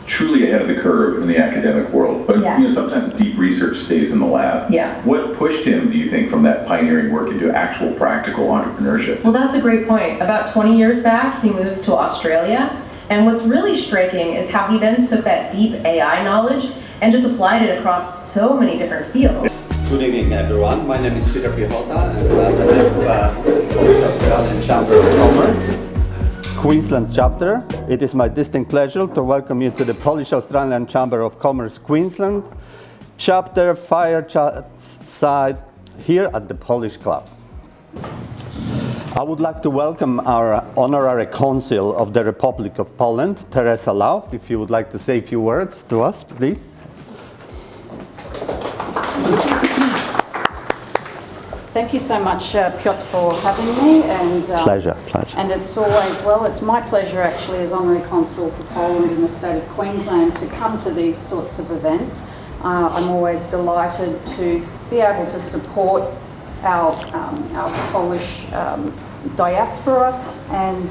truly ahead of the curve in the academic world, but sometimes deep research stays in the lab. Yeah. What pushed him, do you think, from that pioneering work into actual practical entrepreneurship? Well, that's a great point. About 20 years back, he moves to Australia, and what's really striking is how he then took that deep AI knowledge and just applied it across so many different fields. Good evening, everyone. My name is Peter Pihota, and as I have Polish Australian Chamber of Commerce Queensland chapter, it is my distinct pleasure to welcome you to the Polish Australian Chamber of Commerce Queensland chapter fireside here at the Polish Club. I would like to welcome our Honorary Consul of the Republic of Poland, Teresa Lauf. If you would like to say a few words to us, please. Thank you so much, Piotr, for having me. And Pleasure. And it's always, it's my pleasure actually as Honorary Consul for Poland in the state of Queensland to come to these sorts of events. I'm always delighted to be able to support our Polish diaspora and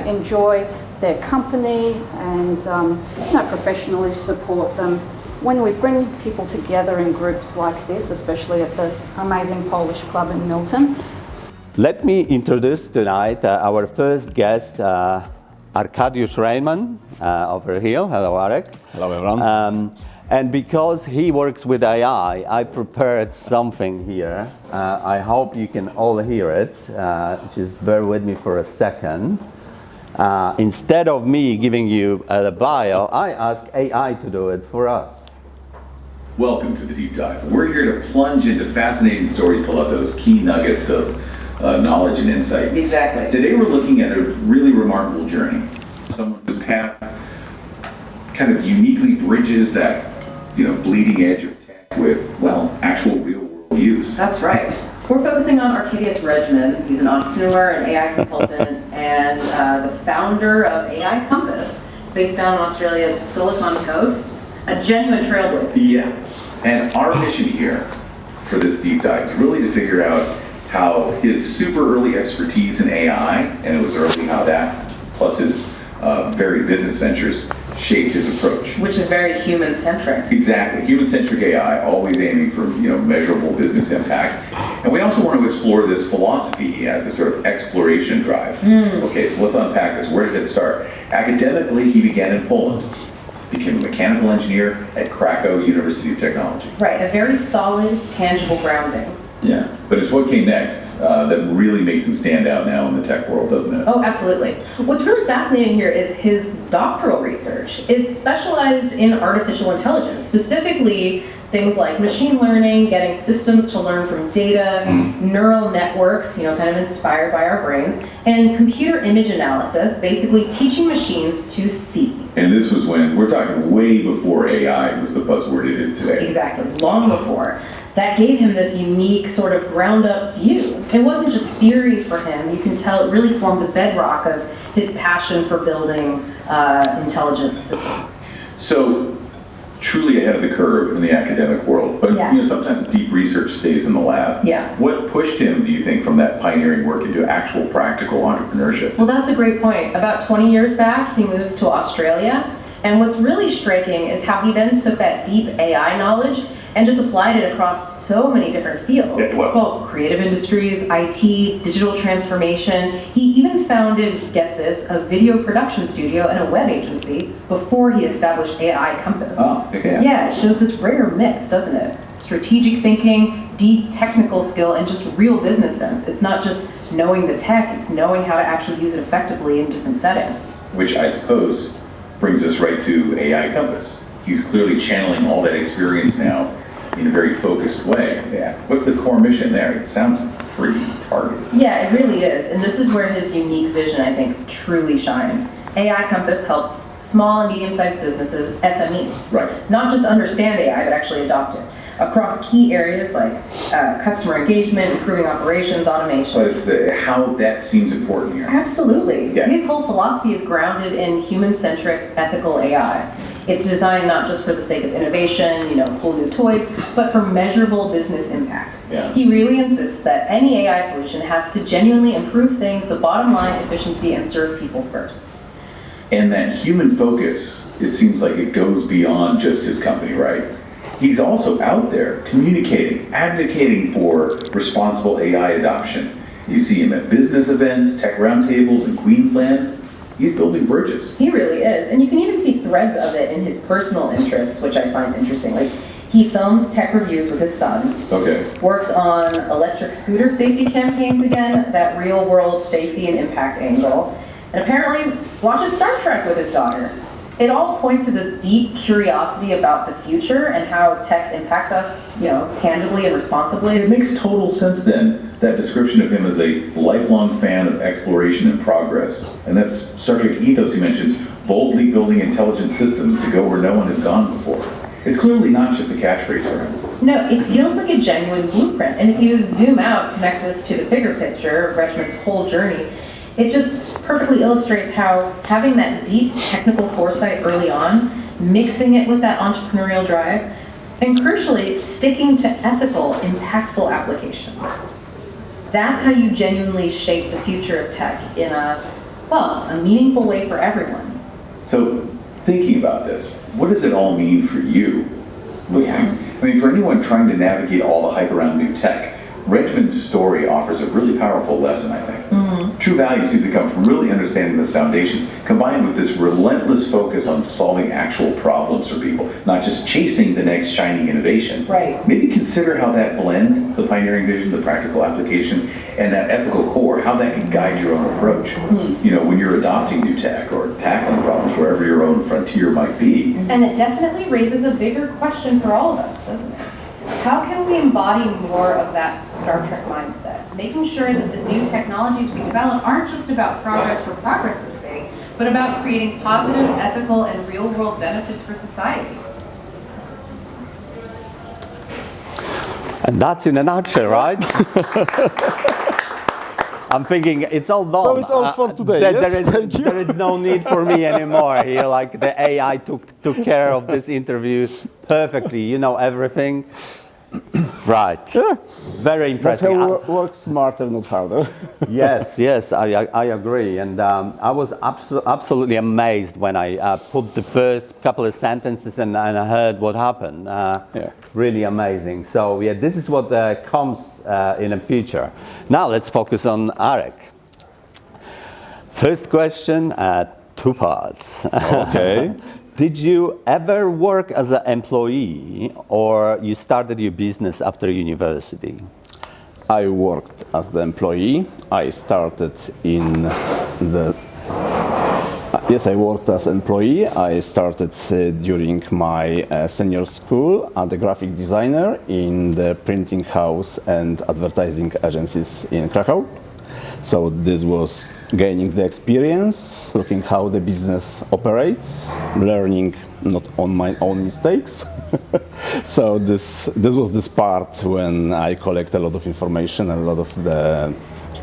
enjoy their company and professionally support them. When we bring people together in groups like this, especially at the amazing Polish Club in Milton. Let me introduce tonight our first guest, Arek Rejman, over here. Hello, Arek. Hello, everyone. And because he works with AI, I prepared something here. I hope you can all hear it. Just bear with me for a second. Instead of me giving you the bio, I asked AI to do it for us. Welcome to the Deep Dive. We're here to plunge into fascinating stories, pull out those key nuggets of knowledge and insight. Exactly. Today we're looking at a really remarkable journey. Someone whose path kind of uniquely bridges that, bleeding edge of tech with, actual real-world use. That's right. We're focusing on Arek Rejman. He's an entrepreneur, an AI consultant, and the founder of AI Compass. It's based down in Australia's Silicon Coast, a genuine trailblazer. Yeah. And our mission here for this deep dive is really to figure out how his super early expertise in AI, and it was early how that, plus his varied business ventures, shaped his approach. Which is very human-centric. Exactly. Human-centric AI, always aiming for measurable business impact. And we also want to explore this philosophy as a sort of exploration drive. Okay, so let's unpack this. Where did it start? Academically, he began in Poland. Became a mechanical engineer at Krakow University of Technology. Right, a very solid, tangible grounding. Yeah, but it's what came next that really makes him stand out now in the tech world, doesn't it? Oh, absolutely. What's really fascinating here is his doctoral research. It's specialized in artificial intelligence, specifically things like machine learning, getting systems to learn from data, neural networks, kind of inspired by our brains, and computer image analysis, basically teaching machines to see. And this was when, we're talking way before AI was the buzzword it is today. Exactly, long before. That gave him this unique sort of ground-up view. It wasn't just theory for him. You can tell it really formed the bedrock of his passion for building intelligent systems. So, truly ahead of the curve in the academic world, but sometimes deep research stays in the lab. Yeah. What pushed him, do you think, from that pioneering work into actual practical entrepreneurship? Well, that's a great point. About 20 years back, he moves to Australia, and what's really striking is how he then took that deep AI knowledge and just applied it across so many different fields. Well, creative industries, IT, digital transformation. He even founded, get this, a video production studio and a web agency before he established AI Compass. Oh, okay. Yeah, it shows this rare mix, doesn't it? Strategic thinking, deep technical skill, and just real business sense. It's not just knowing the tech, it's knowing how to actually use it effectively in different settings. Which I suppose brings us right to AI Compass. He's clearly channeling all that experience now in a very focused way. Yeah. What's the core mission there? It sounds pretty targeted. Yeah, it really is. And this is where his unique vision, I think, truly shines. AI Compass helps small and medium-sized businesses, SMEs, not just understand AI, but actually adopt it across key areas like customer engagement, improving operations, automation. But it's how that seems important here. Absolutely. Yeah. His whole philosophy is grounded in human-centric ethical AI. It's designed not just for the sake of innovation, cool new toys, but for measurable business impact. Yeah. He really insists that any AI solution has to genuinely improve things, the bottom line, efficiency, and serve people first. And that human focus it seems like it goes beyond just his company, right? He's also out there communicating, advocating for responsible AI adoption. You see him at business events, tech roundtables in Queensland. He's building bridges. He really is. And you can even see threads of it in his personal interests, which I find interesting. Like, he films tech reviews with his son. Okay. Works on electric scooter safety campaigns again, that real world safety and impact angle. And apparently watches Star Trek with his daughter. It all points to this deep curiosity about the future and how tech impacts us, tangibly and responsibly. It makes total sense then, that description of him as a lifelong fan of exploration and progress. And that's Star Trek ethos he mentions, boldly building intelligent systems to go where no one has gone before. It's clearly not just a catchphrase for him. No, it feels like a genuine blueprint. And if you zoom out, connect this to the bigger picture of Rejman's whole journey, it just perfectly illustrates how having that deep technical foresight early on, mixing it with that entrepreneurial drive, and crucially, sticking to ethical, impactful applications. That's how you genuinely shape the future of tech in a meaningful way for everyone. So, thinking about this, what does it all mean for you listening? Yeah. I mean, for anyone trying to navigate all the hype around new tech, Rejman's story offers a really powerful lesson, I think. Mm-hmm. True value seems to come from really understanding the foundations, combined with this relentless focus on solving actual problems for people, not just chasing the next shining innovation. Right. Maybe consider how that blend, the pioneering vision, the practical application, and that ethical core, how that can guide your own approach. Mm-hmm. When you're adopting new tech or tackling problems wherever your own frontier might be. And it definitely raises a bigger question for all of us, doesn't it? How can we embody more of that Star Trek mindset? Making sure that the new technologies we develop aren't just about progress for progress' sake, but about creating positive, ethical, and real-world benefits for society. And that's in a nutshell, right? I'm thinking it's all done. So it's all for today, There is no need for me anymore here. Like the AI took care of this interview perfectly. You know everything. Right. Yeah. Very impressive. That's how work smarter, not harder. Yes, I agree. And I was absolutely amazed when I put the first couple of sentences and I heard what happened. Really amazing. So yeah, this is what comes in the future. Now let's focus on Arek. First question, 2 parts. Okay. Did you ever work as an employee or you started your business after university? I worked as the employee. I started in the... Yes, I worked as employee. I started during my senior school as a graphic designer in the printing house and advertising agencies in Krakow. So this was gaining the experience, looking how the business operates, learning not on my own mistakes. So this was this part when I collect a lot of information, a lot of the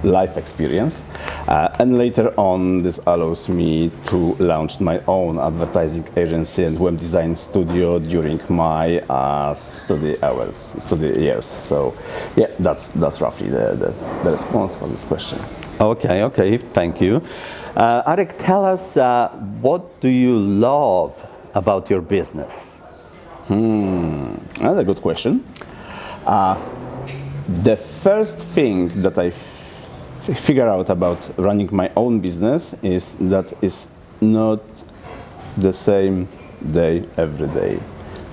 life experience. And later on, this allows me to launch my own advertising agency and web design studio during my study years. So yeah, that's roughly the response for these questions. Okay, thank you. Arek, tell us, what do you love about your business? That's a good question. The first thing that I figure out about running my own business is that it's not the same day every day.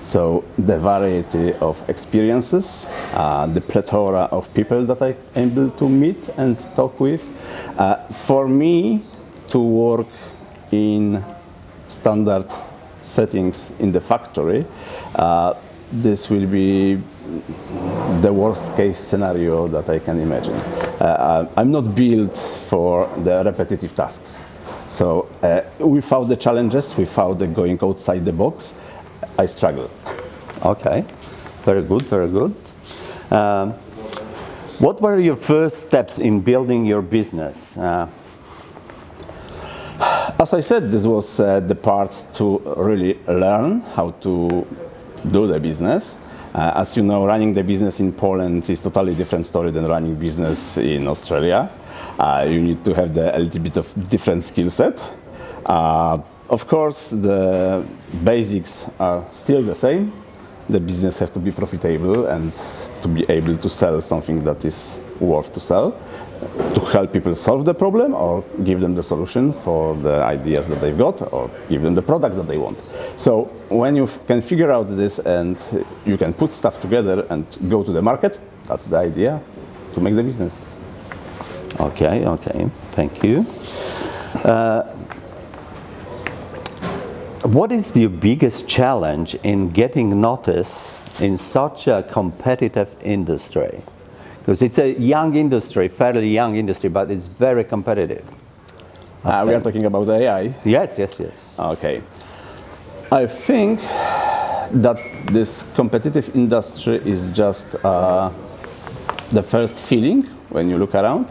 So the variety of experiences, the plethora of people that I'm able to meet and talk with. For me to work in standard settings in the factory, this will be the worst case scenario that I can imagine. I'm not built for the repetitive tasks. So without the challenges, without the going outside the box, I struggle. Okay, very good. What were your first steps in building your business? As I said, this was the part to really learn how to do the business. As you know, running the business in Poland is totally different story than running business in Australia. You need to have a little bit of different skill set. Of course, the basics are still the same. The business has to be profitable and to be able to sell something that is worth to sell, to help people solve the problem or give them the solution for the ideas that they've got or give them the product that they want. So when you can figure out this and you can put stuff together and go to the market, that's the idea to make the business. Okay, thank you. What is your biggest challenge in getting notice in such a competitive industry? Because it's a young industry, fairly young industry, but it's very competitive. We are talking about AI. Yes. Okay. I think that this competitive industry is just the first feeling when you look around.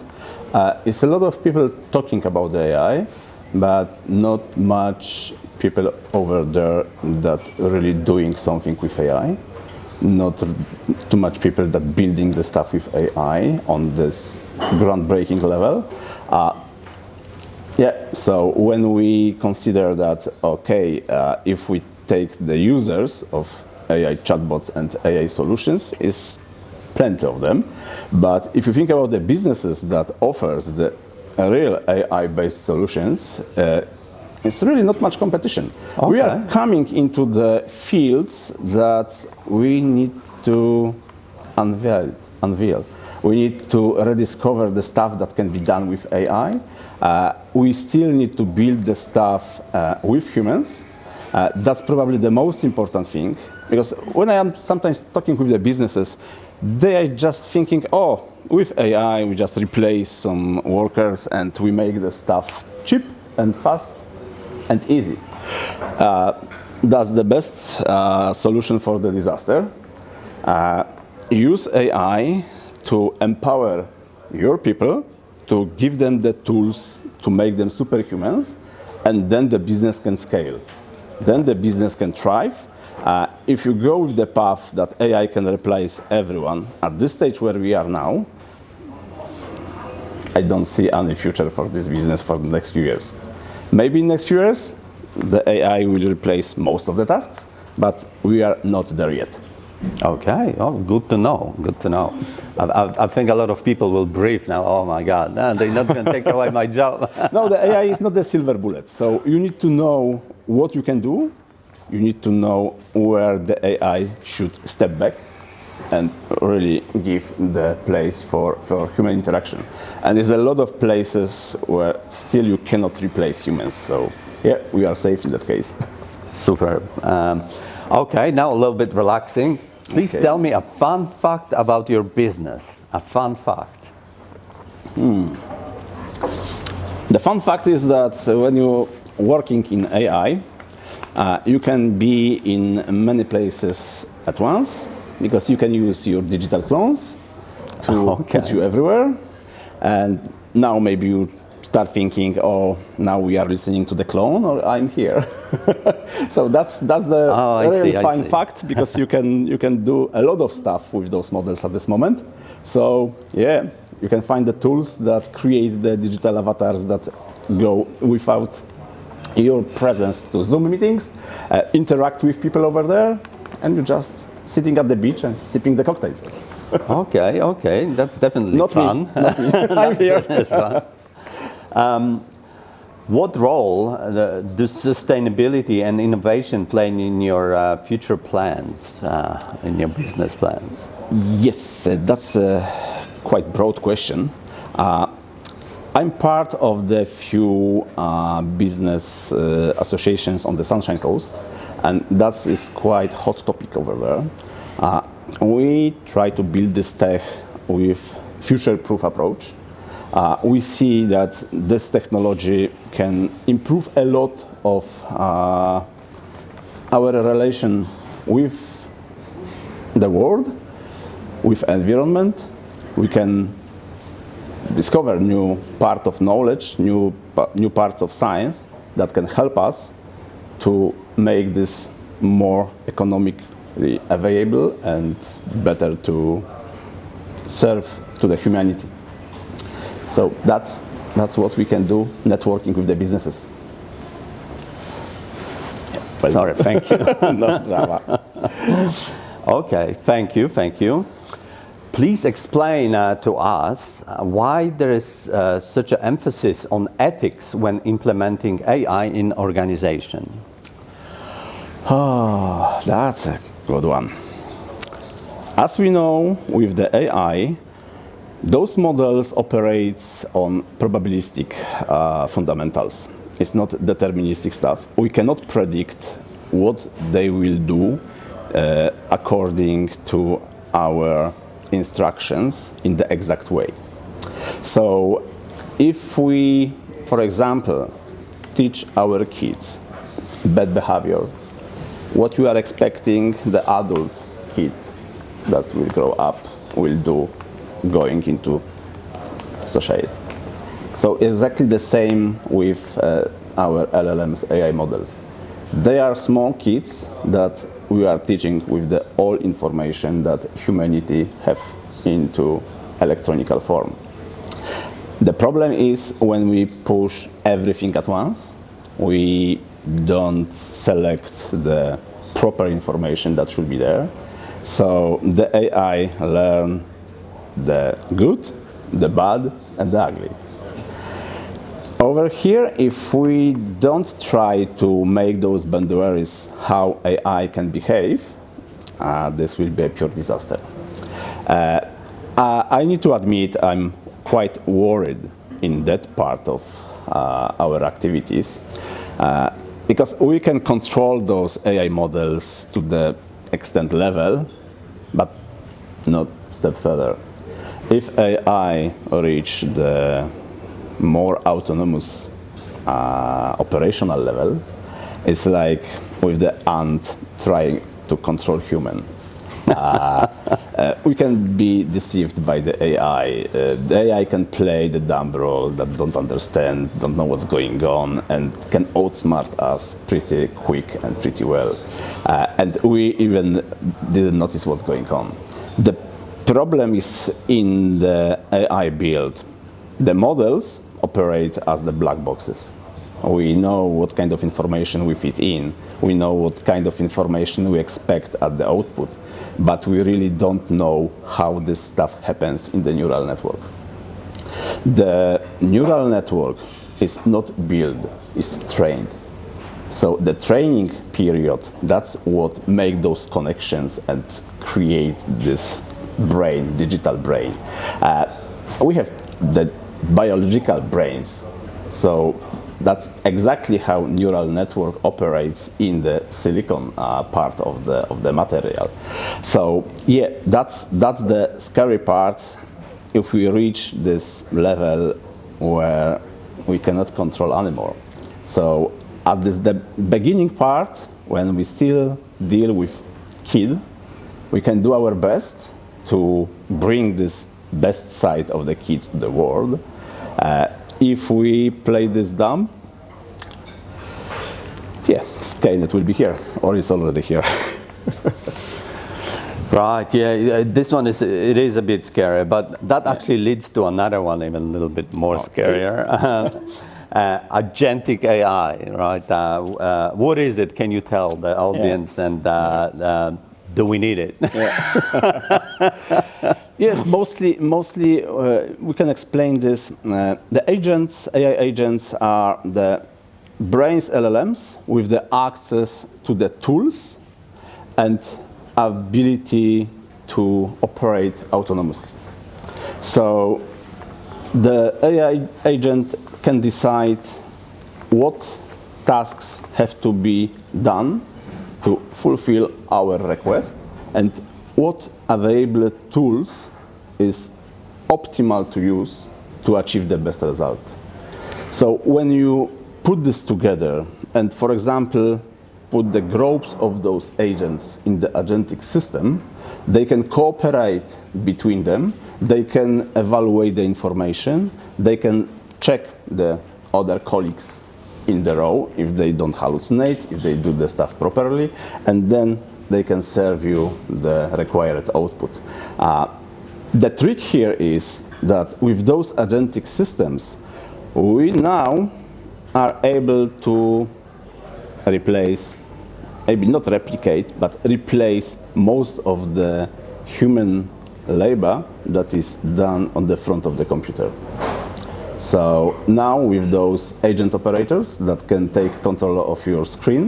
It's a lot of people talking about the AI, but not much people over there that really doing something with AI. Not too much people that building the stuff with AI on this groundbreaking level. So when we consider that, okay, if we take the users of AI chatbots and AI solutions, is plenty of them. But if you think about the businesses that offers the real AI-based solutions, it's really not much competition. Okay. We are coming into the fields that we need to unveil. We need to rediscover the stuff that can be done with AI. We still need to build the stuff with humans. That's probably the most important thing, because when I am sometimes talking with the businesses, they are just thinking, oh, with AI we just replace some workers and we make the stuff cheap and fast and easy. That's the best solution for the disaster. Use AI to empower your people, to give them the tools to make them superhumans, and then the business can scale. Then the business can thrive. If you go with the path that AI can replace everyone, at this stage where we are now, I don't see any future for this business for the next few years. Maybe in the next few years, the AI will replace most of the tasks, but we are not there yet. Okay, good to know. I think a lot of people will breathe now. Oh my God, they're not going to take away my job. No, the AI is not the silver bullet. So you need to know what you can do. You need to know where the AI should step back and really give the place for human interaction. And there's a lot of places where still you cannot replace humans. So yeah, we are safe in that case. Superb. Okay, now a little bit relaxing. Please tell me a fun fact about your business. A fun fact. The fun fact is that when you're working in AI, you can be in many places at once, because you can use your digital clones to put you everywhere. And now maybe you start thinking, oh, now we are listening to the clone, or I'm here. So that's the really fun fact, because you can do a lot of stuff with those models at this moment. So yeah, you can find the tools that create the digital avatars that go without your presence to Zoom meetings, interact with people over there, and you're just sitting at the beach and sipping the cocktails. Okay, that's definitely not fun. Me. Not me. I'm here. What role do sustainability and innovation play in your future plans, in your business plans? Yes, that's a quite broad question. I'm part of the few business associations on the Sunshine Coast, and that is quite hot topic over there. We try to build this tech with future-proof approach. We see that this technology can improve a lot of our relation with the world, with environment. We can discover new part of knowledge, new parts of science that can help us to make this more economically available and better to serve to the humanity. So that's what we can do, networking with the businesses. Sorry, thank you. Not Java. Okay, thank you. Please explain to us why there is such an emphasis on ethics when implementing AI in organization. Oh, that's a good one. As we know, with the AI, those models operate on probabilistic fundamentals. It's not deterministic stuff. We cannot predict what they will do according to our instructions in the exact way. So if we, for example, teach our kids bad behavior, what we are expecting the adult kid that will grow up will do going into society. So exactly the same with our LLMs, AI models. They are small kids that we are teaching with the all information that humanity have into electronical form. The problem is when we push everything at once, we don't select the proper information that should be there. So the AI learn the good, the bad, and the ugly. Over here, if we don't try to make those boundaries how AI can behave, this will be a pure disaster. I need to admit I'm quite worried in that part of our activities because we can control those AI models to the extent level, but not step further. If AI reach the more autonomous operational level, it's like with the ant trying to control human. We can be deceived by the AI. The AI can play the dumb role that don't understand, don't know what's going on, and can outsmart us pretty quick and pretty well. And we even didn't notice what's going on. The problem is in the AI build. The models operate as the black boxes. We know what kind of information we fit in. We know what kind of information we expect at the output. But we really don't know how this stuff happens in the neural network. The neural network is not built, it's trained. So the training period, that's what makes those connections and create this brain, digital brain. We have the biological brains. So that's exactly how neural network operates in the silicon part of the material. So yeah, that's the scary part. If we reach this level where we cannot control anymore. So at the beginning part, when we still deal with kid, we can do our best to bring this best side of the kid to the world. If we play this dumb, yeah, Skynet will be here, or it's already here. Right, yeah, this one is a bit scary, but that actually leads to another one even a little bit more scarier. Agentic AI, right? What is it? Can you tell the audience, and do we need it? Yes, mostly we can explain this. The agents, AI agents, are the brains LLMs with the access to the tools and ability to operate autonomously. So the AI agent can decide what tasks have to be done to fulfill our request and what available tools is optimal to use to achieve the best result. So when you put this together and, for example, put the groups of those agents in the agentic system, they can cooperate between them, they can evaluate the information, they can check the other colleagues in the row if they don't hallucinate, if they do the stuff properly, and then they can serve you the required output. The trick here is that with those agentic systems, we now are able to replace maybe not replicate, but replace most of the human labor that is done on the front of the computer. So now with those agent operators that can take control of your screen,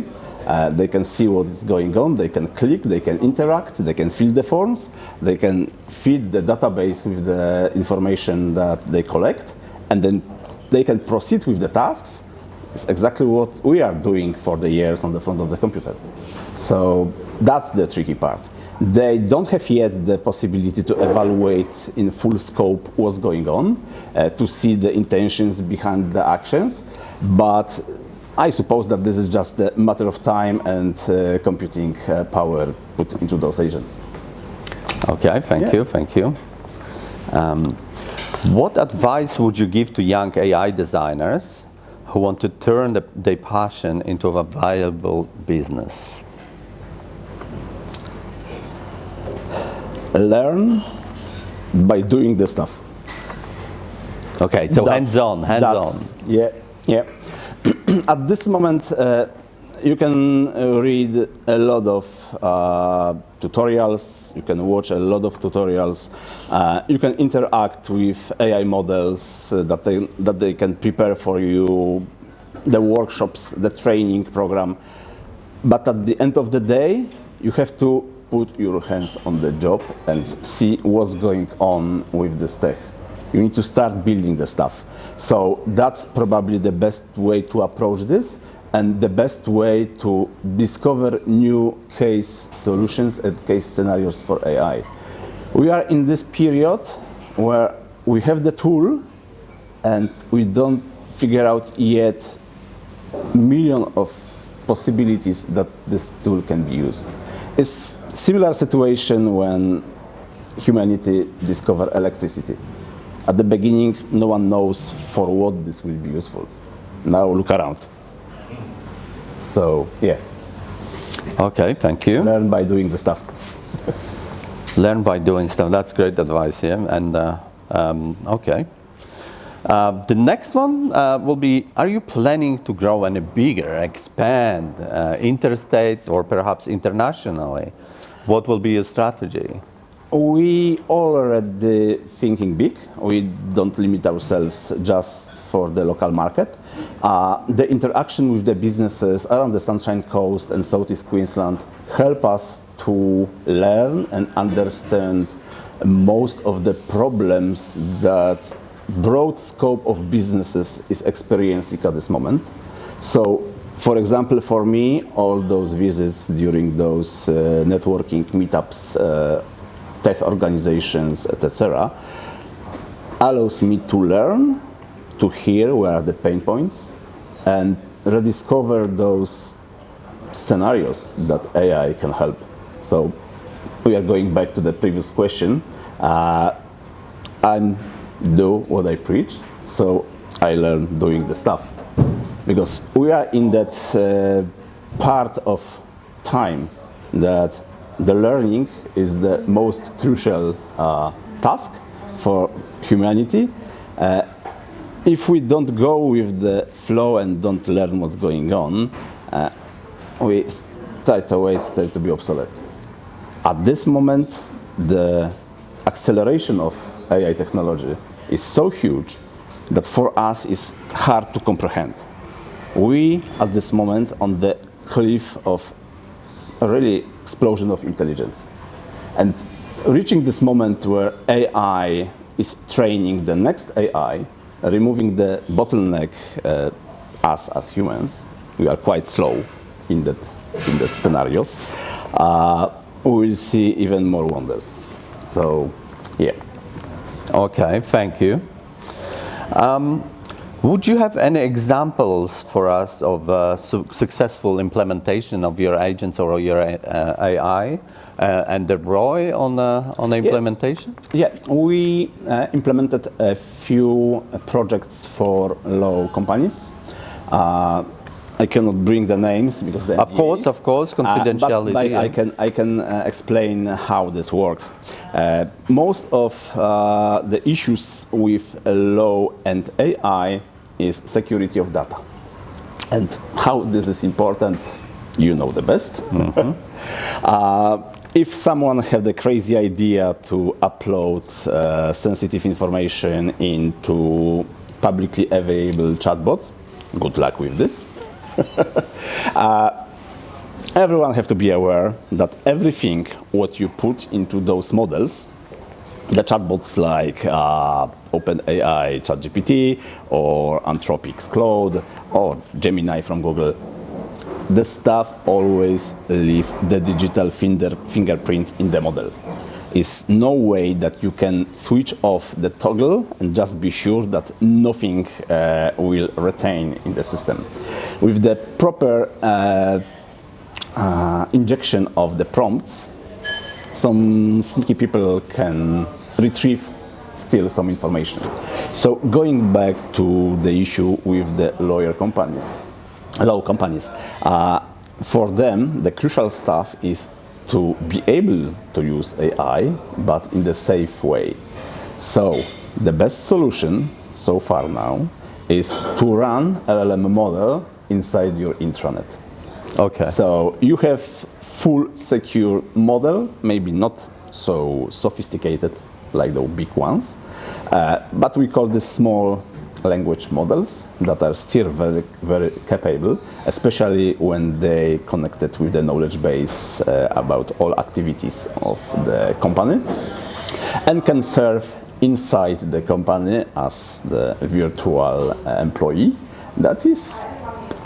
they can see what is going on, they can click, they can interact, they can fill the forms, they can feed the database with the information that they collect, and then they can proceed with the tasks. It's exactly what we are doing for the years on the front of the computer. So that's the tricky part. They don't have yet the possibility to evaluate in full scope what's going on, to see the intentions behind the actions, but I suppose that this is just a matter of time and computing power put into those agents. Okay, thank you. What advice would you give to young AI designers who want to turn their passion into a viable business? Learn by doing the stuff. Okay, so hands-on. Yeah. At this moment, you can read a lot of tutorials, you can watch a lot of tutorials, you can interact with AI models that they can prepare for you, the workshops, the training program. But at the end of the day, you have to put your hands on the job and see what's going on with this tech. You need to start building the stuff. So that's probably the best way to approach this and the best way to discover new case solutions and case scenarios for AI. We are in this period where we have the tool and we don't figure out yet million of possibilities that this tool can be used. It's similar situation when humanity discovered electricity. At the beginning, no one knows for what this will be useful. Now look around. So, yeah. Okay, thank you. Learn by doing the stuff. Learn by doing stuff. That's great advice, yeah. And okay. The next one will be, are you planning to grow any bigger, expand, interstate or perhaps internationally? What will be your strategy? We already thinking big. We don't limit ourselves just for the local market. The interaction with the businesses around the Sunshine Coast and Southeast Queensland help us to learn and understand most of the problems that broad scope of businesses is experiencing at this moment. So, for example, for me, all those visits during those networking meetups, tech organizations, etc., allows me to learn, to hear where are the pain points, and rediscover those scenarios that AI can help. So we are going back to the previous question. I do what I preach, so I learn doing the stuff. Because we are in that part of time that the learning is the most crucial task for humanity. If we don't go with the flow and don't learn what's going on, we straight away start to be obsolete. At this moment, the acceleration of AI technology is so huge that for us it's hard to comprehend. We, at this moment, on the cliff of a really explosion of intelligence. And reaching this moment where AI is training the next AI, removing the bottleneck us as humans, we are quite slow in that scenarios, we will see even more wonders. So, yeah. Okay, thank you. Would you have any examples for us of successful implementation of your agents or your AI and the ROI on the implementation? Yeah, we implemented a few projects for low companies. I cannot bring the names because the Of course, confidentiality. But I can explain how this works. Most of the issues with low-end AI is security of data. And how this is important, you know the best. If someone had the crazy idea to upload sensitive information into publicly available chatbots, good luck with this. Everyone have to be aware that everything what you put into those models, the chatbots like OpenAI, ChatGPT, or Anthropic's Claude, or Gemini from Google, the stuff always leave the digital fingerprint in the model. Is no way that you can switch off the toggle and just be sure that nothing will retain in the system. With the proper injection of the prompts, some sneaky people can retrieve still some information. So going back to the issue with the law companies, for them the crucial stuff is to be able to use AI, but in the safe way. So the best solution so far now is to run LLM model inside your intranet. Okay. So you have full secure model, maybe not so sophisticated like the big ones, but we call this small language models that are still very, very capable, especially when they connected with the knowledge base about all activities of the company, and can serve inside the company as the virtual employee. That is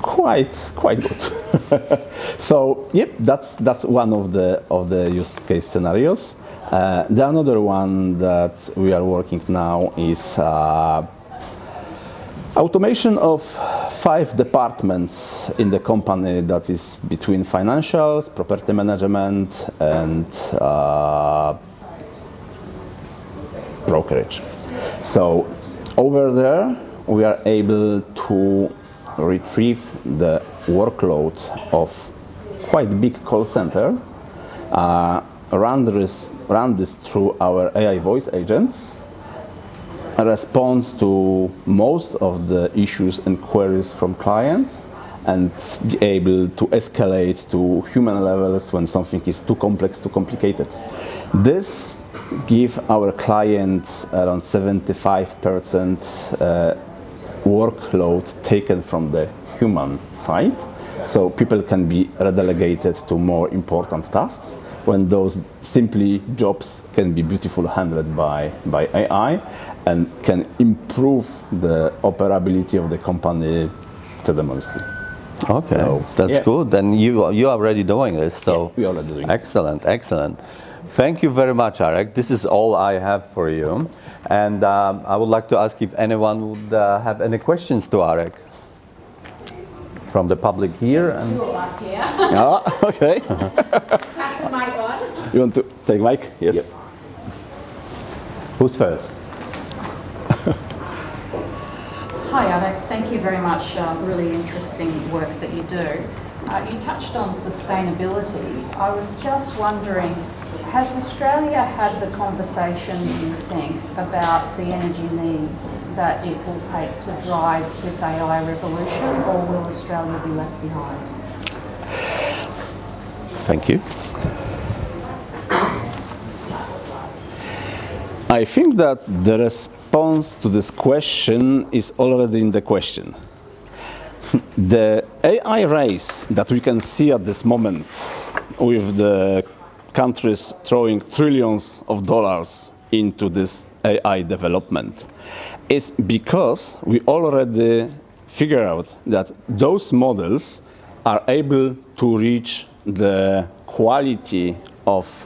quite good. So yep, that's one of the use case scenarios. The another one that we are working now is automation of 5 departments in the company, that is between financials, property management, and brokerage. So over there we are able to retrieve the workload of quite big call center, run this through our AI voice agents, respond to most of the issues and queries from clients, and be able to escalate to human levels when something is too complex, too complicated. This gives our clients around 75% workload taken from the human side, so people can be redelegated to more important tasks, when those simply jobs can be beautifully handled by AI and can improve the operability of the company tremendously. Okay, So, that's yeah. good. And you are already doing this, so Yeah, we are already doing this. excellent. Thank you very much, Arek. This is all I have for you, and I would like to ask if anyone would have any questions to Arek from the public here. Two of us here. Okay. Pass the mic on. You want to take mic? Yes. Who's first? Hi, Arek. Thank you very much. Really interesting work that you do. You touched on sustainability. I was just wondering, has Australia had the conversation, do you think, about the energy needs that it will take to drive this AI revolution, or will Australia be left behind? Thank you. I think that the response to this question is already in the question. The AI race that we can see at this moment, with the countries throwing trillions of dollars into this AI development, is because we already figure out that those models are able to reach the quality of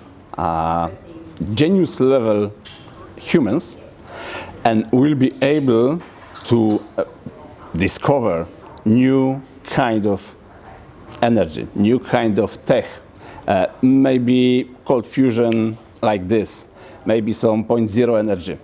genius level humans, and will be able to discover new kind of energy, new kind of tech, maybe cold fusion like this, maybe some 0.0 energy.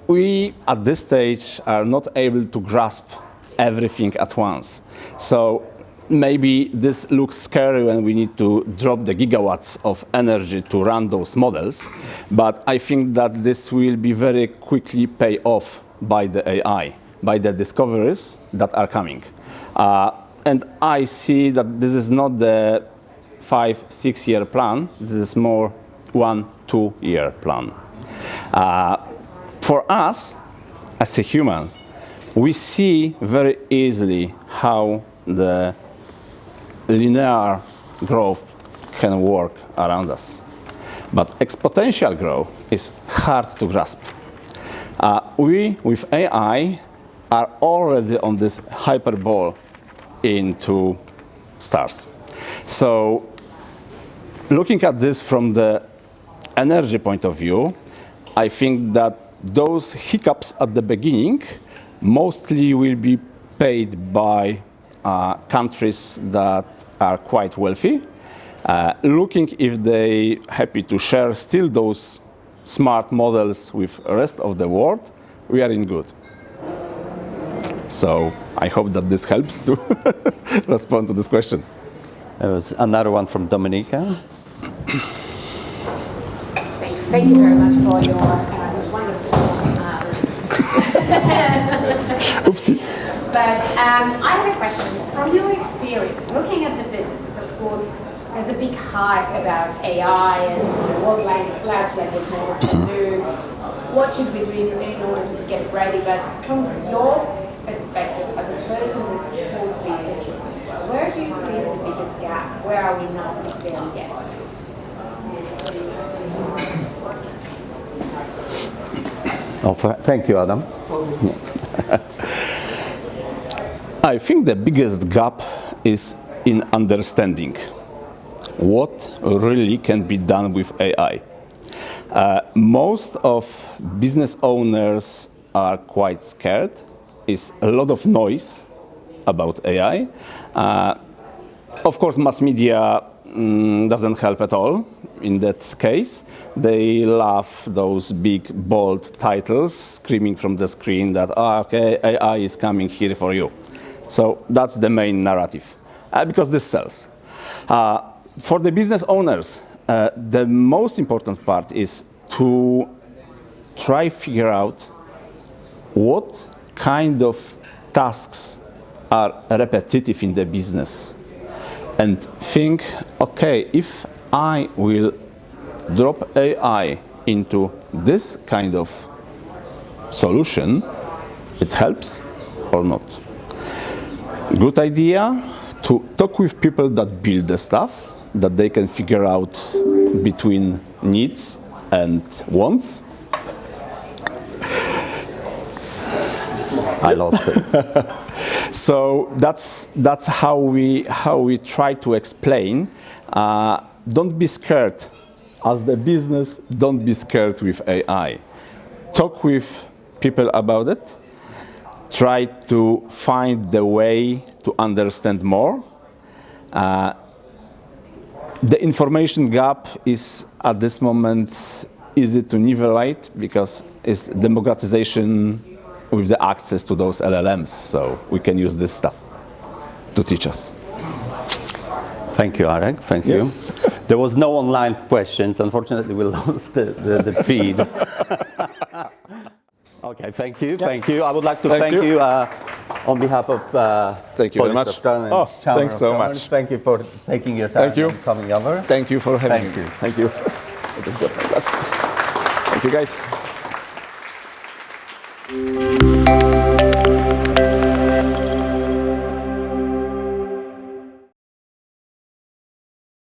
We at this stage are not able to grasp everything at once. So maybe this looks scary when we need to drop the gigawatts of energy to run those models, but I think that this will be very quickly pay off by the AI, by the discoveries that are coming. and I see that this is not the 5-6 year plan. This is more 1-2 year plan. For us, as a humans, we see very easily how the linear growth can work around us. But exponential growth is hard to grasp. We, with AI, are already on this hyperbole into stars. So, looking at this from the energy point of view, I think that those hiccups at the beginning mostly will be paid by countries that are quite wealthy, looking if they happy to share still those smart models with the rest of the world, we are in good. So I hope that this helps to respond to this question. There was another one from Dominica. Thanks. Thank you very much for your wonderful. Oopsie. But I have a question. From your experience, looking at the businesses, of course, there's a big hype about AI and what large language models can do. What should we do in order to get ready? But from your perspective, as a person that supports businesses as well, where do you see is the biggest gap? Where are we not there yet? Oh, thank you, Adam. I think the biggest gap is in understanding what really can be done with AI. Most of business owners are quite scared. It's a lot of noise about AI. Of course, mass media doesn't help at all in that case. They love those big, bold titles screaming from the screen that, okay, AI is coming here for you. So that's the main narrative, because this sells. For the business owners, the most important part is to try figure out what kind of tasks are repetitive in the business and think, okay, if I will drop AI into this kind of solution, it helps or not. Good idea to talk with people that build the stuff, that they can figure out between needs and wants. I lost it. So that's how we try to explain. Don't be scared. As the business, don't be scared with AI. Talk with people about it. Try to find the way to understand more. The information gap is at this moment easy to nivellate because it's democratization with the access to those LLMs. So we can use this stuff to teach us. Thank you, Arek. Thank you. There was no online questions. Unfortunately, we lost the feed. Okay, thank you. Thank you. I would like to thank you on behalf of thank you very much. Thanks so much. Thank you for taking your time and coming over. Thank you for having me. Thank you. Thank you, guys.